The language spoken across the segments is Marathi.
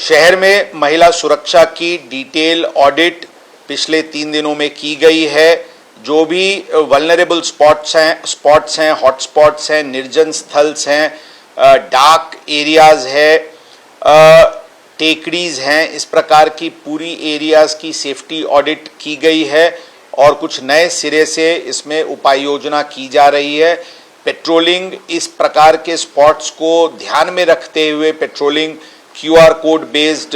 शहर में महिला सुरक्षा की डिटेल ऑडिट पिछले 3 दिनों में की गई है। जो भी वल्नरेबल स्पॉट्स हैं, हॉटस्पॉट्स हैं, निर्जन स्थल्स हैं, डार्क एरियाज है, टेकड़ीज हैं, इस प्रकार की पूरी एरियाज की सेफ्टी ऑडिट की गई है और कुछ नए सिरे से इसमें उपाय योजना की जा रही है। पेट्रोलिंग, इस प्रकार के स्पॉट्स को ध्यान में रखते हुए patrolling, QR code based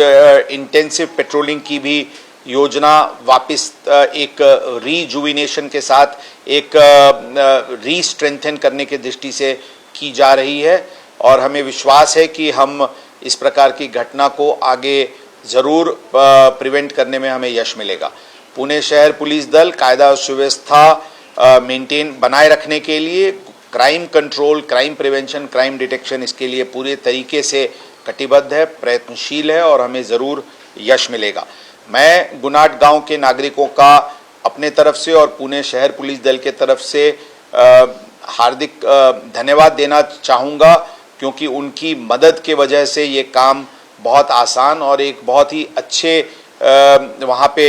intensive patrolling की भी योजना वापस एक रीजुविनेशन के साथ एक रीस्ट्रेंथन करने के दृष्टि से की जा रही है और हमें विश्वास है कि हम इस प्रकार की घटना को आगे जरूर प्रिवेंट करने में हमें यश मिलेगा। पुणे शहर पुलिस दल कायदा और सुव्यवस्था मेंटेन बनाए रखने के लिए crime control, crime prevention, crime detection, इसके लिए पूरे तरीके से कटिबद्ध है, प्रयत्नशील है और हमें जरूर यश मिलेगा। मैं गुनाट गांव के नागरिकों का अपने तरफ से और पुणे शहर पुलिस दल के तरफ से हार्दिक धन्यवाद देना चाहूँगा, क्योंकि उनकी मदद के वजह से ये काम बहुत आसान और एक बहुत ही अच्छे वहाँ पे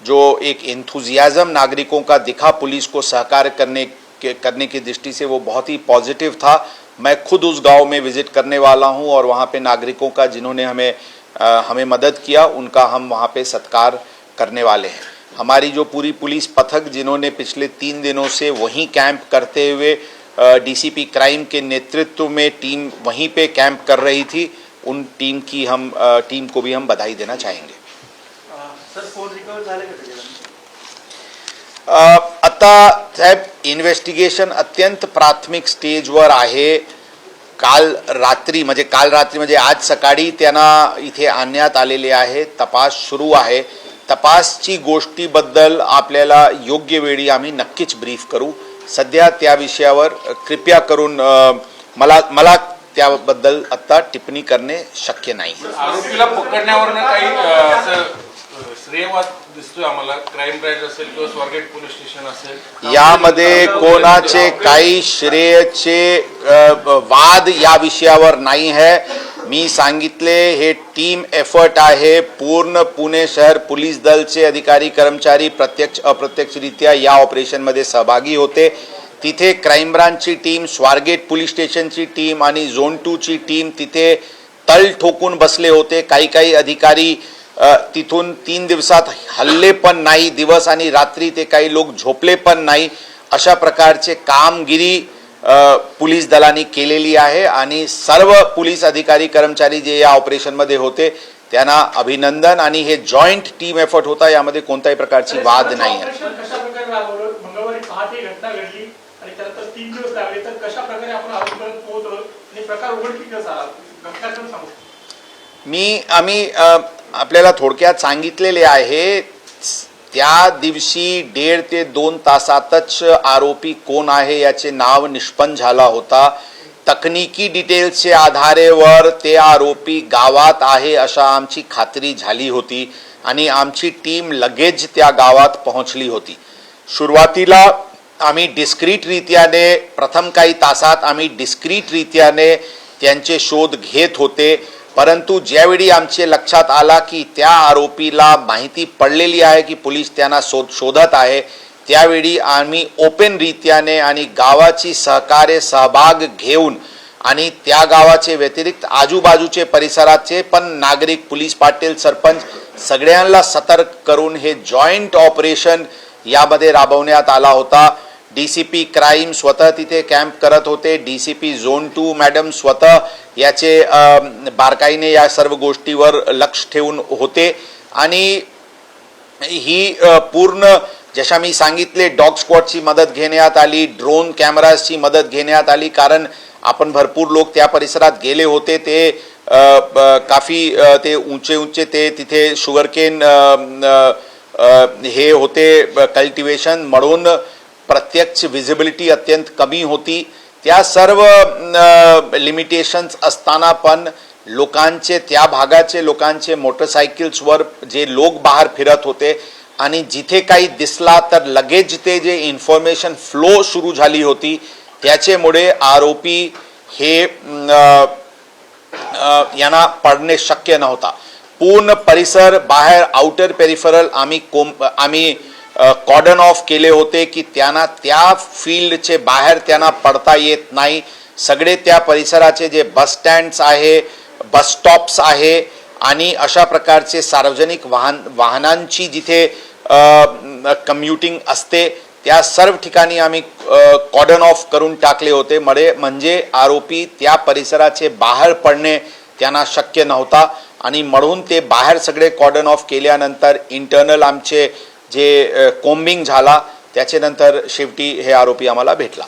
जो एक एंथुजियाज्म नागरिकों का दिखा पुलिस को सहकार करने की दृष्टि से, वो बहुत ही पॉजिटिव था। मैं खुद उस गांव में विजिट करने वाला हूं और वहाँ पे नागरिकों का जिन्होंने हमें मदद किया उनका हम वहाँ पे सत्कार करने वाले हैं। हमारी जो पूरी पुलिस पथक जिन्होंने पिछले 3 दिनों से वहीं कैंप करते हुए DCP क्राइम के नेतृत्व में टीम वहीं पे कैंप कर रही थी, उन टीम को भी हम बधाई देना चाहेंगे। सर, फोन रिकवर झाले का? आता साहेब इन्व्हेस्टिगेशन अत्यंत प्राथमिक स्टेजवर आहे। काल रात्री म्हणजे आज सकाळी त्यांना इथे आणण्यात आलेले आहे। तपास सुरू आहे। तपासची गोष्टीबद्दल आपल्याला योग्य वेळी आम्ही नक्कीच ब्रीफ करू। सध्या त्या विषयावर कृपया करून मला त्याबद्दल आता टिप्पणी करणे शक्य नाही। आरोपीला पकडण्यावर काही श्रेयवाद दिसतोय आम्हाला, क्राइम ब्रांच असेल किंवा स्वारगेट पोलीस स्टेशन असेल, यामध्ये कोणाचे काही श्रेयचे वाद या विषयावर नाही है। मी सांगितले हे टीम एफर्ट आहे। पूर्ण पुणे शहर पोलीस दलचे अधिकारी कर्मचारी प्रत्यक्ष अप्रत्यक्षरित्या या ऑपरेशन मध्ये सहभागी होते। तिथे crime ब्रांचची team, Swargate police स्टेशनची team आणि झोन 2 ची टीम तिथे तळ ठोकून बसले होते। काही अधिकारी तिथून 3 दिवसात हल्ले पण नाही, दिवस आणि रात्री ते काही लोक झोपले पण नाही, अशा प्रकारचे कामगिरी पोलीस दलाने केलेली आहे आणि सर्व पोलीस अधिकारी कर्मचारी जे या ऑपरेशन मध्ये होते त्यांना अभिनंदन। आणि हे जॉइंट टीम एफर्ट होता, यामध्ये कोणत्याही प्रकारची वाद नाही आहे। कशा प्रकारे राबवलं? मंगळवारी पहाटे घटना घडली आणि त्यानंतर 3 दिवस लागले, तर कशा प्रकारे आपण आरोपीपर्यंत पोहोचलो आणि प्रकार उघडकीस कसा आला? घटनाक्रम सांगू। आम्ही आपल्याला थोडक्यात सांगितलेले आहे। त्या दिवशी 1.5 ते 2 तासातच आरोपी कोण आहे याचे नाव निष्पन्न झाला होता। तकनीकी डिटेल्सचे आधारेवर ते आरोपी गावात आहे अशा आमची खात्री झाली होती आणि आमची टीम लगेच त्या गावात पोहोचली होती। सुरुवातीला आम्ही डिस्क्रीट रीत्याने प्रथम काही तासात आम्ही डिस्क्रीट रीत्याने त्यांचे शोध घेत होते, परंतु ज्यावेळी आमचे लक्षात आला की त्या आरोपीला माहिती पडलेली आहे की पोलीस त्यांना शोधत आहे, त्यावेळी आम्ही ओपन रीत्याने आणि गावाची सहभाग घेऊन आणि त्या गावाचे व्यतिरिक्त आजूबाजूचे परिसराचे पण नागरिक, पोलीस पाटील, सरपंच सगळ्यांना सतर्क करून हे जॉइंट ऑपरेशन यामध्ये राबवण्यात आला होता। DCP क्राइम स्वतः तिथे कॅम्प करत होते। DCP झोन 2 मॅडम स्वतः याचे बारकाईने या सर्व गोष्टीवर लक्ष ठेवून होते आणि ही पूर्ण जशा मी सांगितले डॉग स्क्वॉडची मदत घेण्यात आली, ड्रोन कॅमेराची मदत घेण्यात आली, कारण आपण भरपूर लोक त्या परिसरात गेले होते। ते काफी ते उंचे ते तिथे शुगरकेन हे होते कल्टिवेशन, म्हणून प्रत्यक्ष विजिबिलिटी अत्यंत कमी होती। त्या सर्व लिमिटेशन्स असताना पण लोकांचे, त्या भागाचे लोकांचे मोटरसायकल्सवर जे लोक बाहेर फिरत होते आणि जिथे काही दिसला तर लगेच ते जे इन्फॉर्मेशन फ्लो सुरू झाली होती, त्याच्यामुळे आरोपी हे यांना पडणे शक्य नव्हता। पूर्ण परिसर बाहेर आउटर पेरिफरल आम्ही कॉर्डन ऑफ केले होते की त्यांना त्या फील्डचे बाहेर त्यांना पडता येत नाही. सगळे त्या परिसराचे जे बस स्टँड्स आहे, बस स्टॉप्स आहे आणि अशा प्रकारचे सार्वजनिक वाहनांची जिथे कम्युटिंग असते त्या सर्व ठिकाणी आम्ही कॉर्डन ऑफ करून टाकले होते. म्हणजे आरोपी त्या परिसराचे बाहेर पडणे त्यांना शक्य नव्हता आणि म्हणून ते बाहेर सगळे कॉर्डन ऑफ केल्यानंतर इंटरनल आमचे जे कोम्बिंग झाला त्याच्यानंतर शेवटी हे आरोपी आम्हाला भेटला.